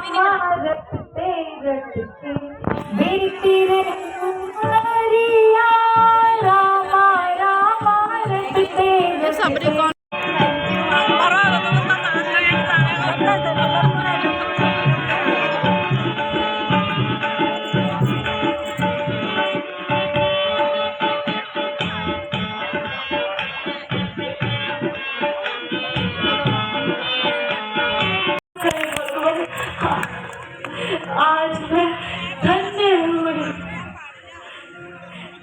रखते रखते बेटी रे हरिया रामा रामा रखते रखते। आज मैं धन्य हुई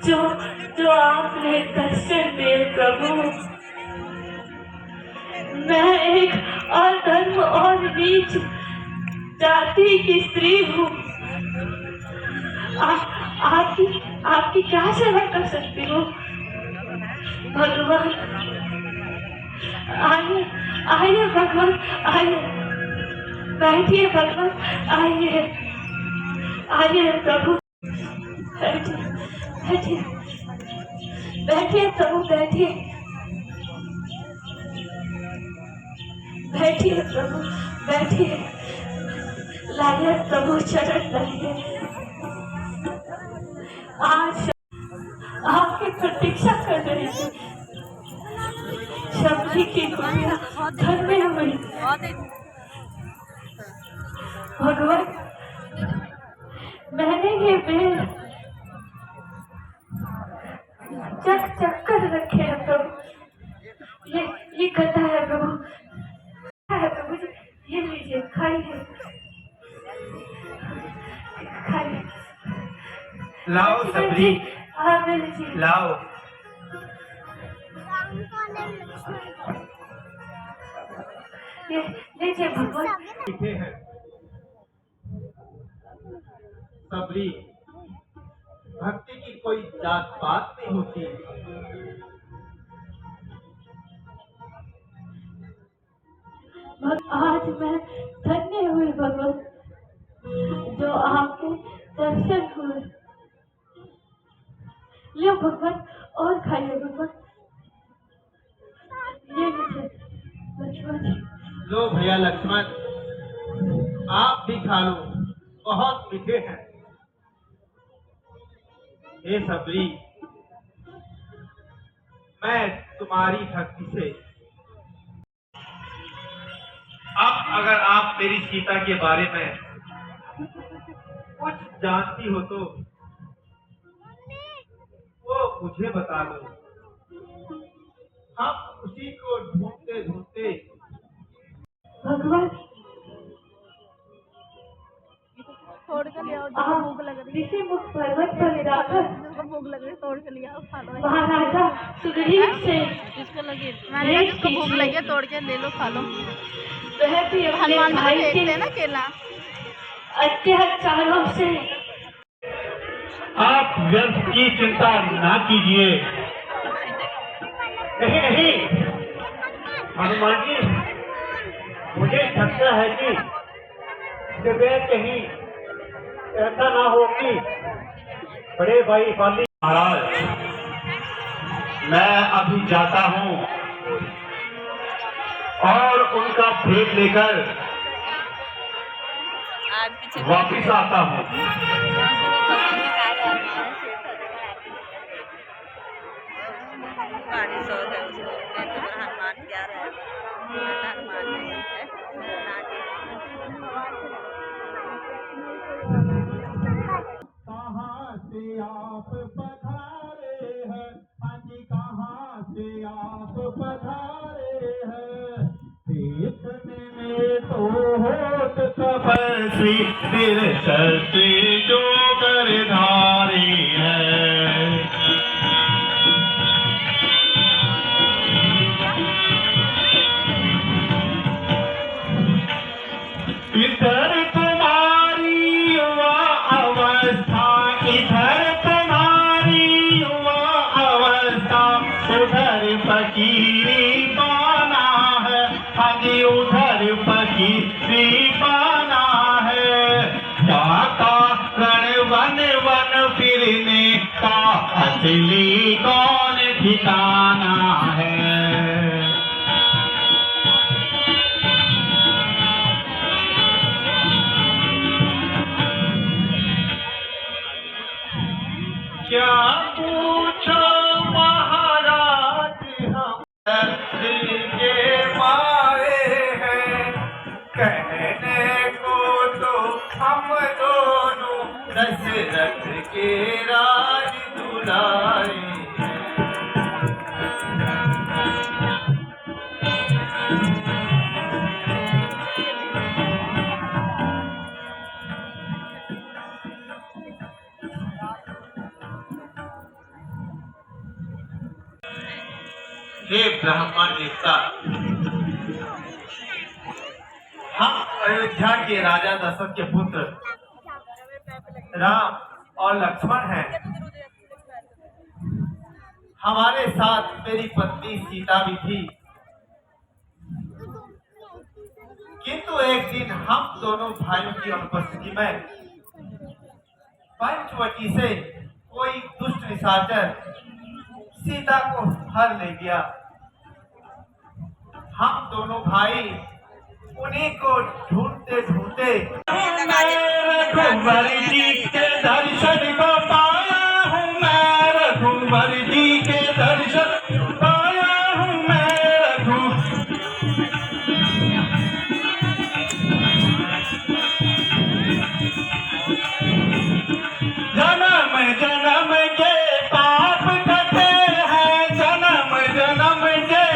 जो जो आपने दर्शन दिए प्रभु। मैं एक अधर्म और नीच जाति की स्त्री हूँ। आपकी आपकी क्या सेवा कर सकती हूँ भगवान? आइए आइए भगवान, आइए बैठिए भगवान, आइए आइए प्रभु, बैठिए बैठिए बैठिए प्रभु, बैठिए बैठिए प्रभु, बैठिए। लाइए प्रभु चरण लाइए। आज आपकी प्रतीक्षा कर रही थी। शबरी की गुड़िया धन्य हुई भगवान। मैंने ये बेल चक चक कर रखे हैं प्रभु। ये गदा है प्रभु, है प्रभु जी, ये लीजिए, खाइए खाइए। लाओ सबरी, हाँ लीजिए, लाओ। ये लीजिए भगवान। लिखे हैं सबरी, भक्ति की कोई जात पात नहीं होती। आज मैं धन्य हुई भगवान जो आपके दर्शन हुए। लो भगवान और खाइए भगवान, ये लीजिए लक्ष्मण। लो भैया लक्ष्मण, आप भी खा लो, बहुत मीठे हैं। हे सबरी, मैं तुम्हारी भक्ति से अब अगर आप मेरी सीता के बारे में कुछ जानती हो तो वो मुझे बता दो। हम उसी को ढूंढते ढूंढते भगवान तोड़ के ले आओ, जिसको भूख लग रही है। ऋषि मुख पर्वत पर जाकर जिसको भूख लग रही है तोड़ के ले आओ, खा लो। महाराजा सुग्रीव से जिसको लगे, मैंने कहा जिसको भूख लगी है तोड़ के ले लो, खा लो। वह भी अपने हनुमान भाई जी के लेना केला। अत्याचारों से। आप व्यर्थ की चिंता ना कीजिए। नहीं नहीं हनुमान जी, मुझे लगता है कि जगह कहीं ऐसा ना हो कि बड़े भाई बाली। महाराज, मैं अभी जाता हूँ और उनका भेंट लेकर वापिस आता हूँ। कहाँ से आप पधारे हैं? हाँ जी, कहाँ से आप पधारे हैं? देखने में तो होत तपस्वी, दिलचस्पी जो करधारी है। इधर तुम्हारी युवा अवस्था, इधर तुम्हारी युवा अवस्था, उधर फकीरी पाना है। हाँ जी, उधर फकीरी पाना है। जाता रण वन वन फिरने का असली कौन ठिकाना है? हम अयोध्या के राजा दशरथ के पुत्र राम और लक्ष्मण हैं। हमारे साथ मेरी पत्नी सीता भी थी, किंतु एक दिन हम दोनों भाइयों की अनुपस्थिति में पंचवटी से कोई दुष्ट निशाचर सीता को हर ले गया। हम दोनों भाई उन्हीं को ढूंढते ढूंढते रघुवर जी के दर्शन को पाया हूँ मैं, रघुवर जी के दर्शन पाया हूँ मैं, जन्म जन्म के पाप कटे हैं, जन्म जन्म के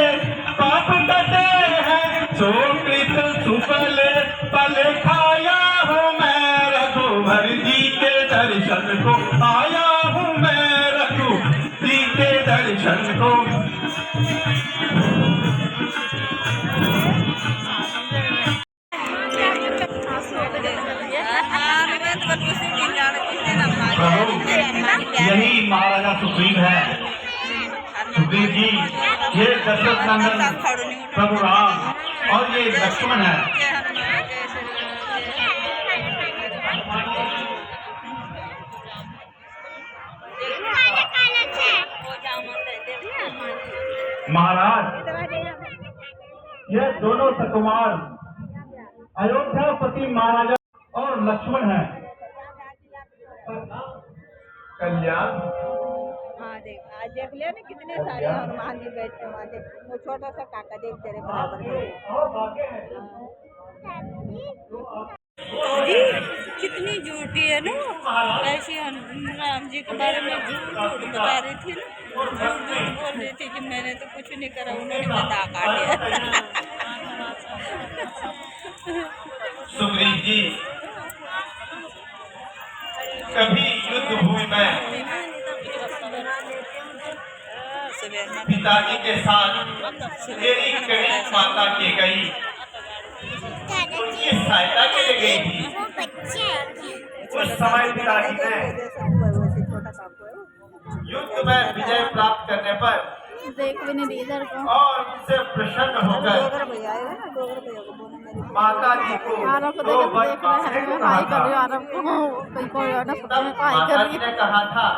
पाप कटे हैं, सुकृत सुफल फल खाया हूँ मैं, रघुवर जी के दर्शन को आया हूँ मैं, रघुवर जी के दर्शन को। यही महाराजा सुग्रीव है। सुग्रीव जी ये दशरथ नंदन प्रभु राम और ये लक्ष्मण है। महाराज ये दोनों सकुमार अयोध्यापति महाराजा और लक्ष्मण है। कल्याण हाँ देख, आज देख लिया ना कितने सारे हनुमान जी बैठे वहाँ देख, वो छोटा सा काका देख तेरे बराबर जी कितनी झूठी है ना, ऐसे राम जी के बारे में झूठ झूठ बता रही थी ना, झूठ झूठ बोल रही थी कि मैंने तो कुछ नहीं करा, उन्होंने बता काटा। सुग्रीव जी कभी युद्ध भूमि में पिताजी के साथ मेरी गणेश माता के गई, उनकी सहायता के लिए गई थी। उस समय पिताजी ने युद्ध में विजय प्राप्त करने पर देख भी नहीं इधर को और उनसे प्रसन्न होकर माता जी को आरब को दो देख वर देख रहे हैं, हाई कर रही हूँ आरब को, कोई कोई और ना तब हाई कर माता रही जी ने कहा था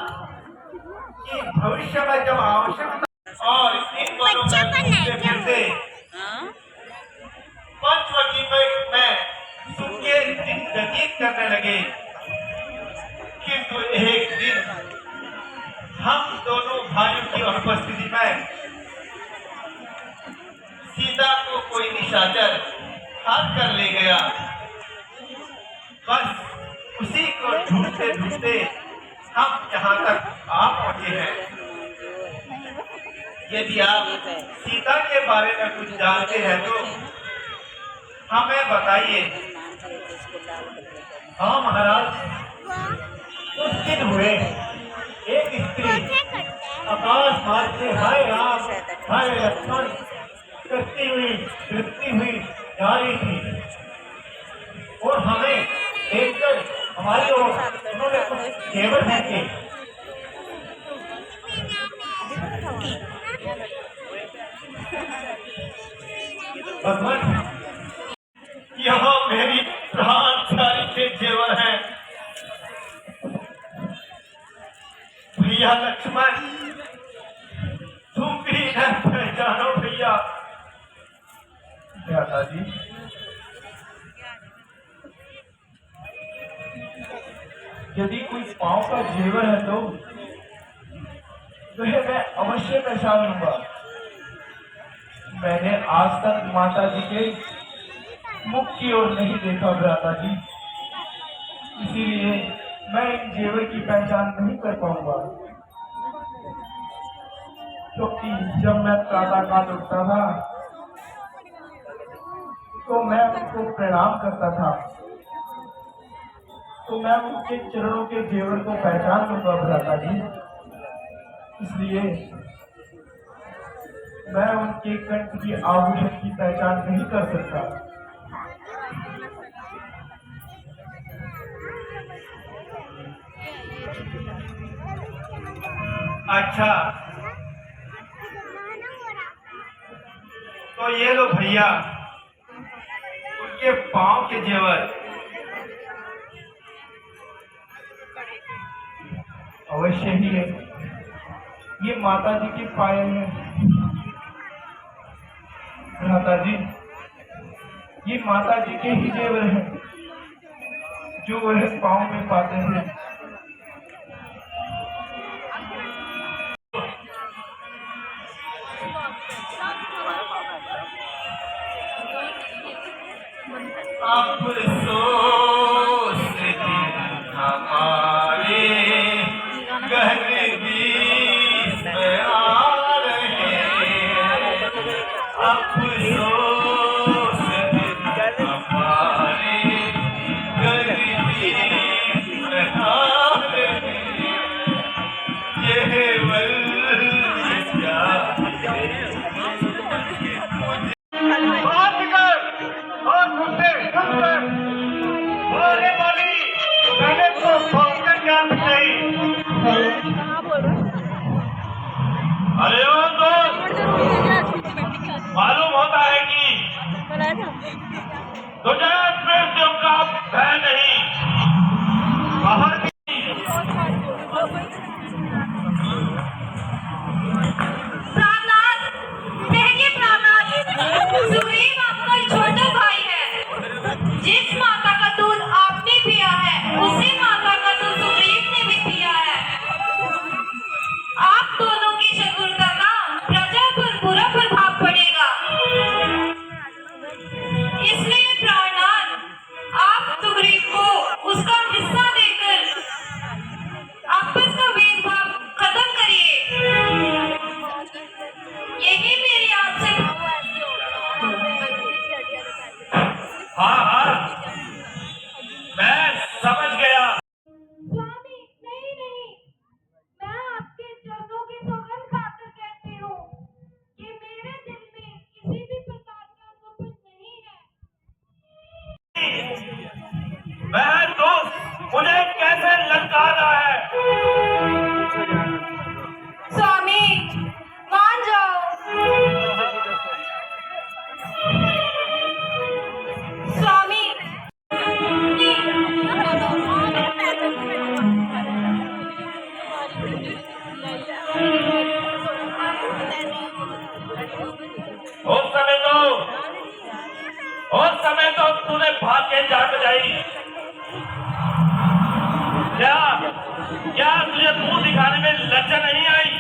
कि भविष्य में जब आवश्यकता और इन वनों में फिरते पंचवटी में सुख के दिन व्यतीत करने लगे, किंतु एक दिन हम दोनों भाइयों की अनुपस्थिति में सीता को कोई निशाचर हाथ कर ले गया। बस उसी को ढूंढते ढूंढते हम यहाँ तक आ पहुंचे हैं। यदि आप सीता के बारे में कुछ जानते हैं तो हमें बताइए। हाँ महाराज, कुछ दिन हुए एक स्त्री आकाश मार्ग से हाय राम हाय लक्ष्मण करती हुई गिरती हुई जा रही थी और हमें देखकर हमारी ओर उन्होंने कुछ जेवर फेंके। भगवान यहाँ मेरी प्राण प्यारी के जेवर हैं। भैया लक्ष्मण तुम भी न पहचानो भैया। दादाजी यदि कोई पांव का जेवर है तो वह मैं अवश्य पहचान लूंगा। मैंने आज तक माता जी के मुख की ओर नहीं देखा भ्राता जी, इसीलिए मैं इन जेवर की पहचान नहीं कर पाऊंगा। क्योंकि जब मैं प्रातः काल उठता था तो मैं उनको प्रणाम करता था, तो मैं उनके चरणों के जेवर को पहचान लूंगा भ्राता जी। इसलिए मैं उनके कंठ की आभूषण की पहचान नहीं कर सकता। अच्छा, तो ये लो भैया उनके पाँव के जेवर। अवश्य ही है, ये माता जी की पायल है। माता जी, ये माता जी के ही जेवर हैं जो वह पाँव में पाते हैं। अफसोस हमारे गहनदीस में आ रहे हैं, अफसोस हमारे गहनदीस में आ रहे हैं, ये अरे ओ दोस्त, मालूम होता है कि गुजरात में जो काम है नहीं, बाहर प्राणनाथ, देखिए प्राणनाथ, सुग्रीव आपका छोटा भाई है। जिस माता का दूध आपने पिया है, उसी माता का दूध सुग्रीव ने भी पिया है। आप दोनों की शत्रुता का प्रजा पर बुरा प्रभाव पड़ेगा। इसलिए प्राणनाथ, आप सुग्रीव को उसका हिस्सा देकर आपस का भेदभाव खत्म करिए। यही मेरी आपसे। हाँ हाँ, मैं समझ गया। स्वामी, नहीं नहीं, मैं आपके चरणों की सौगंध खाकर कहती हूँ कि मेरे दिल में किसी भी प्रकार का कपट नहीं है। मैं दोस्त, मुझे कैसे ललकार रहा है? स्वामी, मान जाओ। स्वामी, उस समय तो तूने भाग के जान बजाई। क्या तुझे मुंह दिखाने में लज्जा नहीं आई?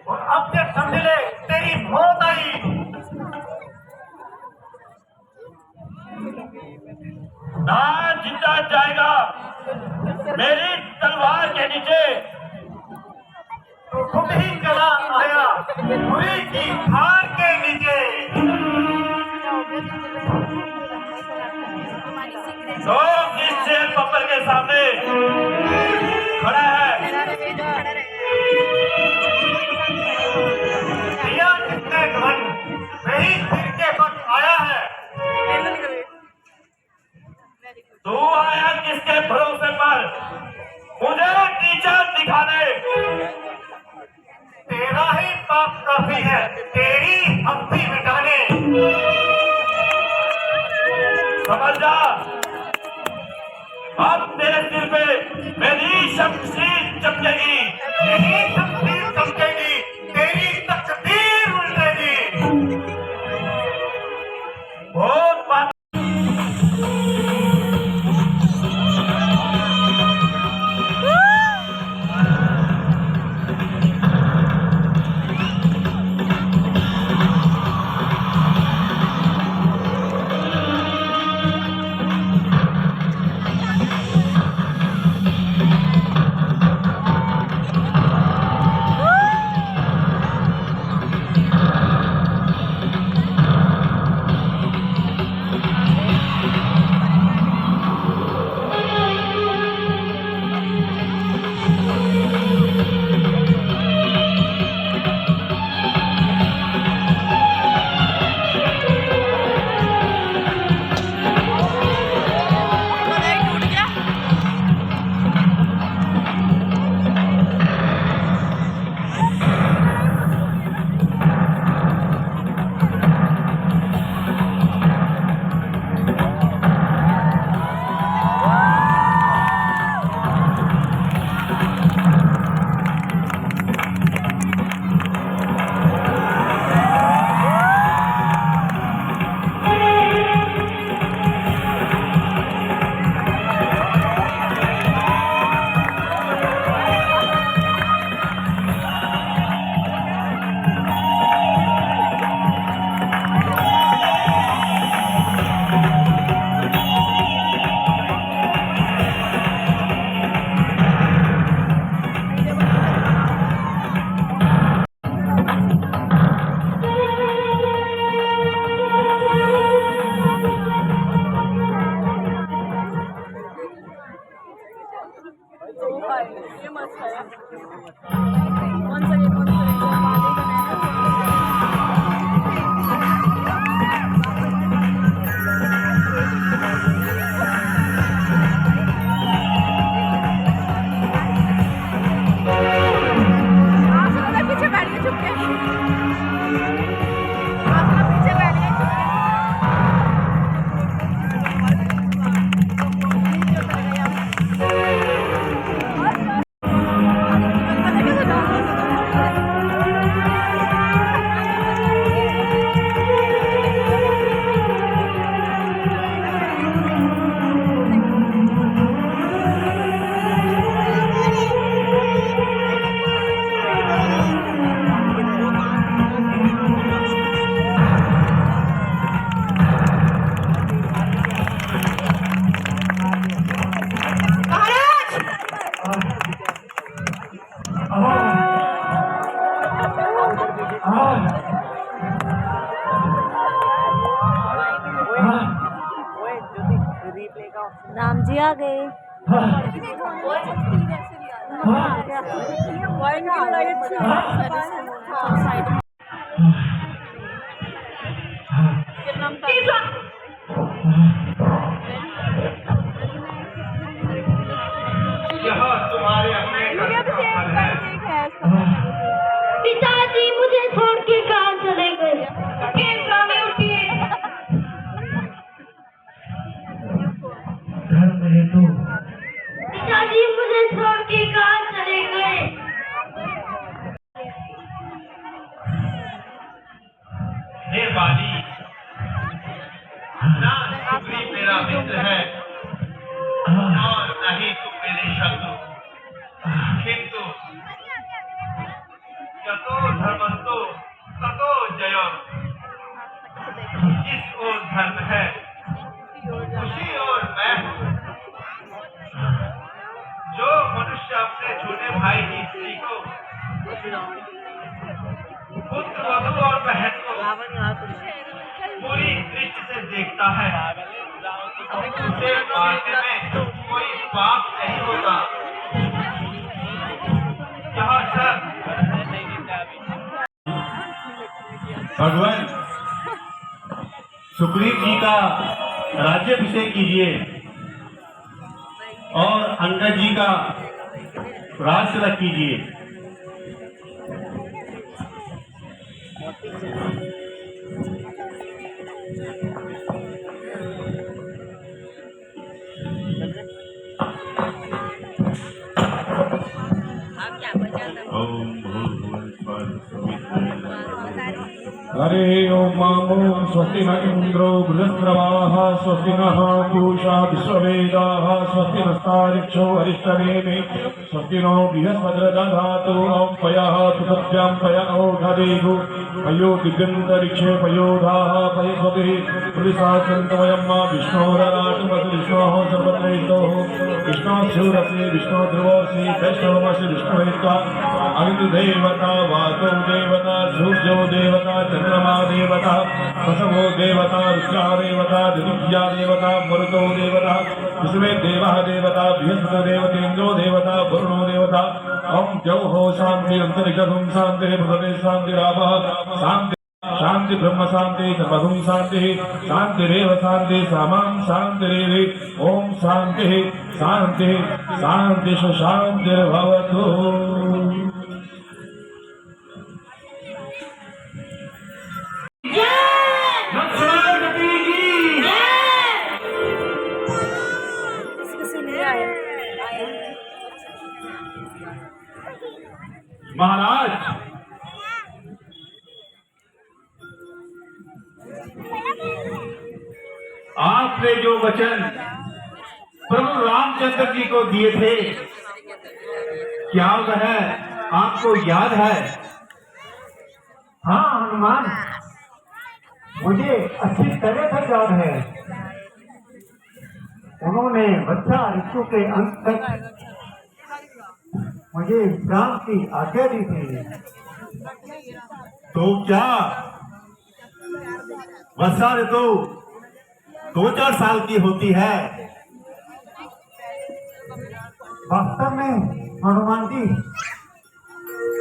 और अब से समझ ले, तेरी मौत आई। ना जिंदा जाएगा मेरी तलवार के नीचे, तो खुद ही चला आया बुरी की हार के नीचे। तो इस शेर पप्पर के सामने खड़ा है, दिया कितने घन वही फिर के वक्त आया है। तू आया किसके भरोसे पर मुझे नीचा दिखाने? तेरा ही पाप काफी है तेरी हफ्ती मिटाने। समझ जा, अब तेरे सिर पे मेरी शमशीर चमकेगी, यही शमशीर चमकेगी, तेरी तकदीर उलटेगी। बहुत बात राम जी आ गए। यह तुम्हारे अपने कर्म का फल है। पिताजी मुझे छोड़ के कहाँ चले गए? स्वामी उठिए। पिताजी मुझे छोड़ के कहाँ चले गए? हे बाली, ना सुग्रीव मेरा मित्र है और न ही तुम मेरे शत्रु, किंतु यतो धर्मस्तो ततो जयो। जिस ओर धर्म है उसी ओर मैं हूँ। जो मनुष्य अपने छोटे भाई की स्त्री को, पुत्र वधू और बहन को पूरी दृष्टि से देखता है, उसे मारने में कोई पाप नहीं होता। यह सब भगवान सुग्रीव जी का राज्याभिषेक कीजिए और अंगद जी का राज तिलक कीजिए। हरे ओम मामो स्वस्ति न इंद्रो बृहस्रवाः स्वस्ति नः पूषा विश्ववेदाः स्वस्ति नस्तारिक्षो अरिष्टनेमि स्वस्ति नो बृहस्पतिर्दधातु ओम पयः सुसत्यां पय ओघदेगु पयो दिगन्तरिक्षे पयोधाः पयस्वतिः पुलिसासन्तमयं मा विष्णोरराटमसि विष्णोः सर्वत्रैतोः विष्णोस्यूरसि विष्णो ध्रुवोऽसि वैष्णवमसि विष्णुवेत्ता अग्निदेवता वातो देवता सूर्यो देवता चंद्रमा देवता वसवो देवता रुद्रा देवता दिव्या देवता मरुतो देवता विश्वे देवः देवता बृहस्पति देवतेन्द्रो देवता वरुणो देवता ओम द्यौः शान्ति अंतरिक्षं शान्तिः पृथिवी शान्तिरापः शान्ति शांति ब्रह्म शांति सर्वगुण शांति शांतिरेव शांति सामां शांतिरेव ओम शांति शांति शांति शांतिर्भवतु। महाराज, आपने जो वचन प्रभु रामचंद्र जी को दिए थे, क्या वह आपको याद है? हाँ हनुमान, मुझे अच्छी तरह से याद है। उन्होंने वर्षा ऋतु के अंत तक मुझे विश्राम की आज्ञा दी थी। तो क्या वर्षा ऋतु 2-4 साल की होती है? वास्तव में हनुमान जी,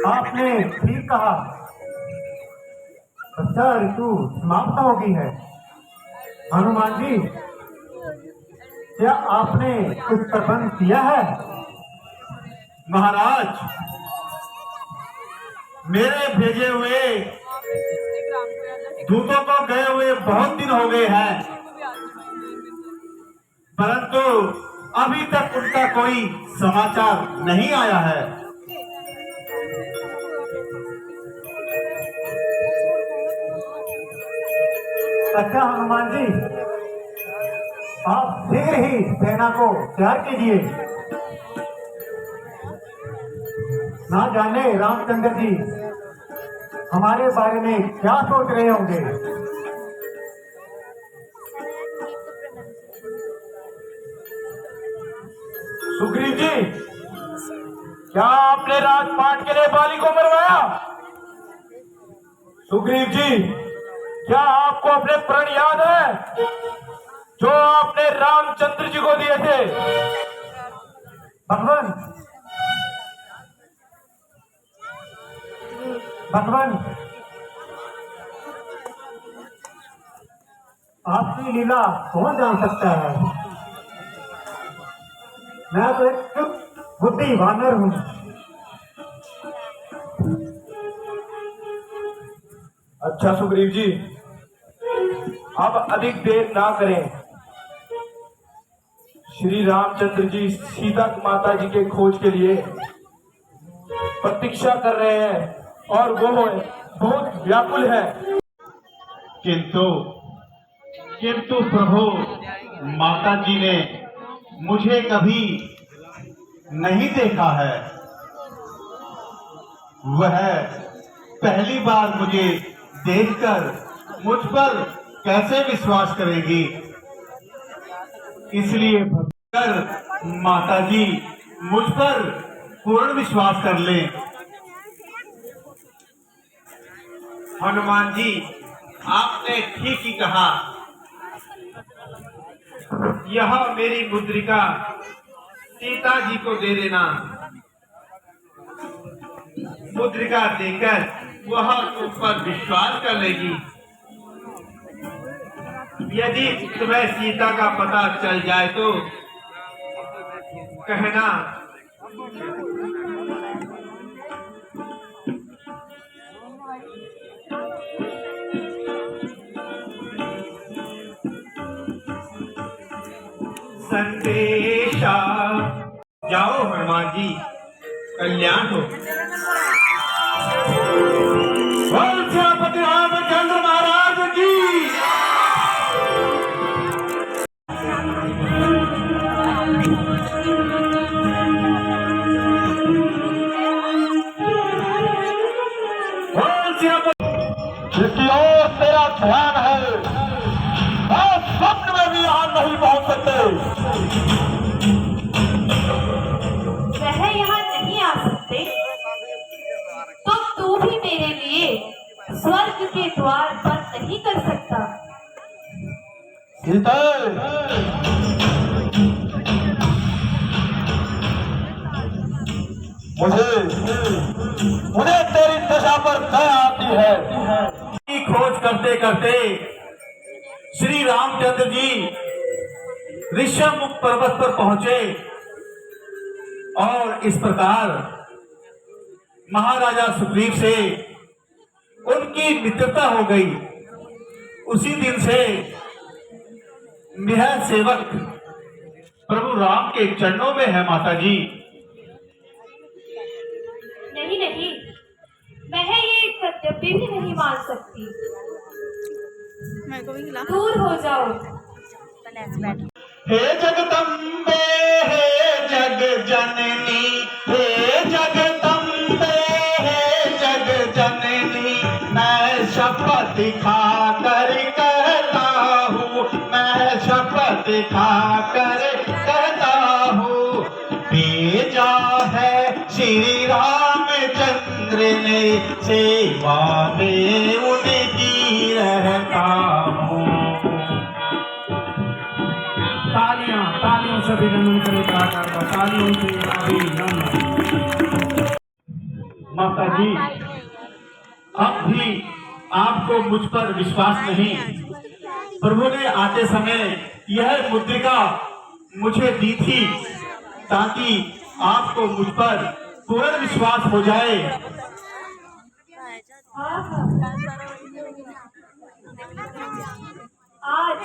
आपने ठीक कहा, वर्षा ऋतु समाप्त हो गई है। हनुमान जी, क्या आपने कुछ प्रबंध किया है? महाराज, मेरे भेजे हुए दूतों को गए हुए बहुत दिन हो गए हैं, परंतु अभी तक उनका कोई समाचार नहीं आया है। अच्छा हनुमान जी, आप शीघ्र ही सेना को तैयार कीजिए। ना जाने रामचंद्र जी हमारे बारे में क्या सोच रहे होंगे। सुग्रीव जी, क्या आपने राजपाट के लिए बाली को मरवाया? सुग्रीव जी, क्या आपको अपने प्रण याद है? जो आपने रामचंद्र जी को दिए थे। भगवान, भगवान, आपकी लीला कौन जान सकता है? मैं तो एक चुप बुद्धि वानर हूं। अच्छा सुग्रीव जी, अब अधिक देर ना करें। श्री रामचंद्र जी सीता माता जी के खोज के लिए प्रतीक्षा कर रहे हैं और वो बहुत व्याकुल है। किंतु प्रभु, माता जी ने मुझे कभी नहीं देखा है। वह पहली बार मुझे देखकर मुझ पर कैसे विश्वास करेगी? इसलिए कर माता जी मुझ पर पूर्ण विश्वास कर लें। हनुमान जी, आपने ठीक ही कहा। यह मेरी मुद्रिका सीता जी को दे देना। मुद्रिका देकर वह तुम पर विश्वास कर लेगी। यदि तुम्हें सीता का पता चल जाए तो कहना। संदेशा। जाओ हनुमान जी, कल्याण हो। श्रीपति रामचंद्र महाराज की। जिसकी ओर तेरा ध्यान है, और स्वप्न में भी यहाँ नहीं पहुंच सकते। वह यहाँ नहीं आ सकते तो तू भी मेरे लिए स्वर्ग के द्वार बंद नहीं कर सकता। सीता, मुझे तेरी दशा पर दया आती है। खोज करते करते श्री रामचंद्र जी ऋषभमुख पर्वत पर पहुंचे और इस प्रकार महाराजा सुग्रीव से उनकी मित्रता हो गई। उसी दिन से मेरा सेवक प्रभु राम के चरणों में है माता जी। नहीं नहीं, मैं ये कभी भी नहीं मान सकती। दूर हो जाओ। हे जगदम्बे, हे जग जननी, हे जगदम्बे, हे जग जननी, मैं शपथ खाकर कहता हूँ, मैं शपथ खाकर कहता हूँ, भेजा है श्री रामचंद्र ने, सेवा में उनकी रहता हूँ। तालियों से अभिनंदन करेगा, तालियों से अभिनंदन। माता जी, अब भी आपको मुझ पर विश्वास नहीं। प्रभु ने आते समय यह मुद्रिका मुझे दी थी ताकि आपको मुझ पर पूर्ण विश्वास हो जाए। आज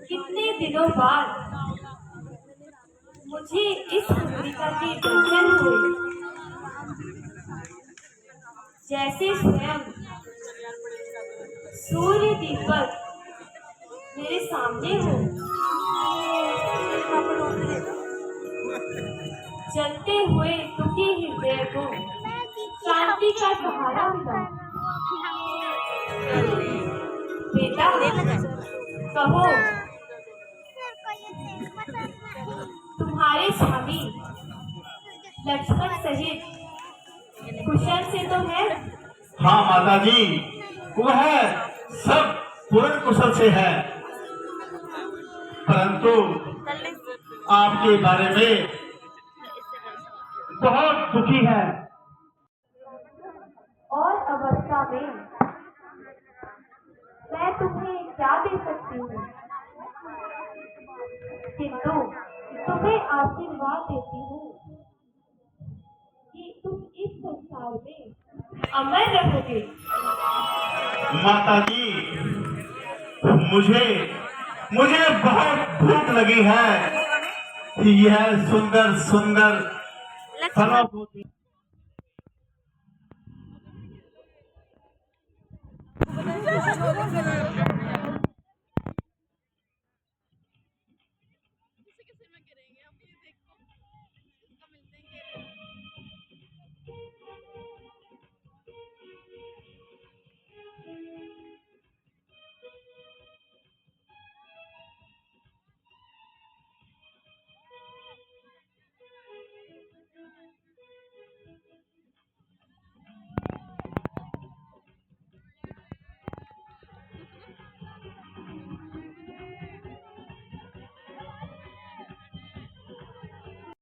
कितने दिनों बाद मुझे इस मुद्रिका के दर्शन हुए, जैसे स्वयं सूर्य दीपक मेरे सामने हो। जलते हुए दुखी हृदय को शांति का सहारा मिला। बेटा कहो, तुम्हारे स्वामी लक्ष्मण सहित कुशल से तो है? हाँ माता जी, वह सब पूर्ण कुशल से है। परंतु आपके बारे में बहुत दुखी है। और अवस्था में मैं तुम्हें क्या दे सकती हूँ, किंतु तुम्हें आशीर्वाद देती हूँ कि तुम इस संसार में अमर रहोगे। माता जी, मुझे बहुत भूख लगी है। यह सुंदर सुंदर फलों को